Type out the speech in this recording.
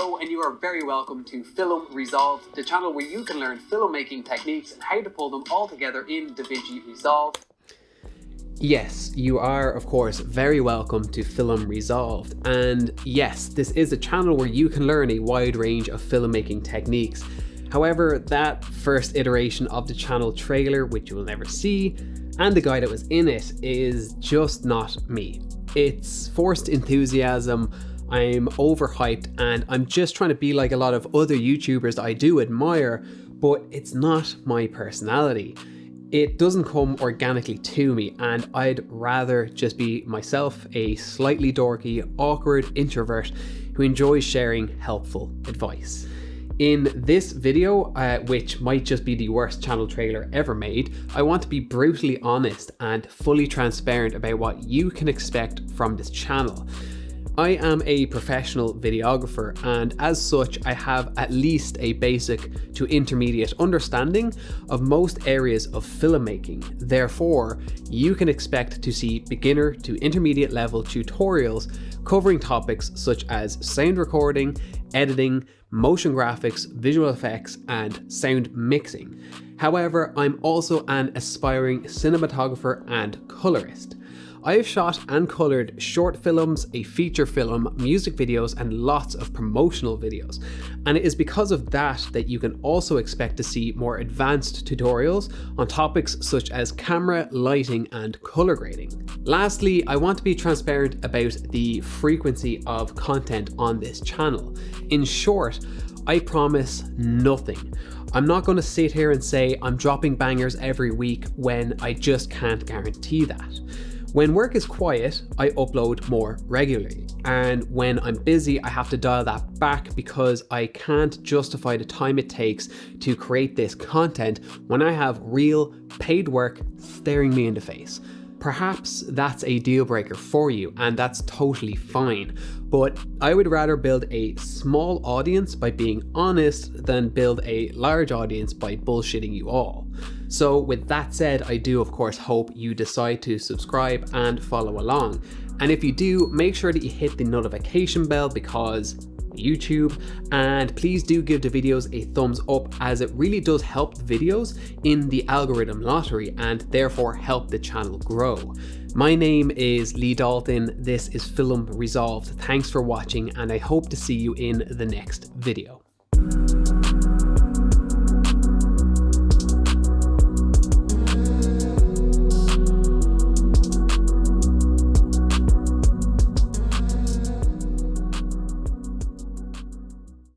Hello, and you are very welcome to Film Resolve, the channel where you can learn filmmaking techniques and how to pull them all together in DaVinci Resolve. Yes, you are of course very welcome to Film Resolved, and yes, this is a channel where you can learn a wide range of filmmaking techniques. However, that first iteration of the channel trailer, which you will never see, and the guy that was in it is just not me. It's forced enthusiasm, I'm overhyped, and I'm just trying to be like a lot of other YouTubers that I do admire, but it's not my personality. It doesn't come organically to me, and I'd rather just be myself, a slightly dorky, awkward introvert who enjoys sharing helpful advice. In this video, which might just be the worst channel trailer ever made, I want to be brutally honest and fully transparent about what you can expect from this channel. I am a professional videographer, and as such I have at least a basic to intermediate understanding of most areas of filmmaking. Therefore, you can expect to see beginner to intermediate level tutorials covering topics such as sound recording, editing, motion graphics, visual effects, and sound mixing. However, I'm also an aspiring cinematographer and colorist. I have shot and coloured short films, a feature film, music videos, and lots of promotional videos. And it is because of that you can also expect to see more advanced tutorials on topics such as camera, lighting, and colour grading. Lastly, I want to be transparent about the frequency of content on this channel. In short, I promise nothing. I'm not going to sit here and say I'm dropping bangers every week when I just can't guarantee that. When work is quiet, I upload more regularly, and when I'm busy, I have to dial that back because I can't justify the time it takes to create this content when I have real paid work staring me in the face. Perhaps that's a deal breaker for you, and that's totally fine, but I would rather build a small audience by being honest than build a large audience by bullshitting you all. So with that said, I do of course hope you decide to subscribe and follow along. And if you do, make sure that you hit the notification bell because YouTube, and please do give the videos a thumbs up as it really does help videos in the algorithm lottery and therefore help the channel grow. My name is Lee Dalton, this is Film Resolved. Thanks for watching, and I hope to see you in the next video.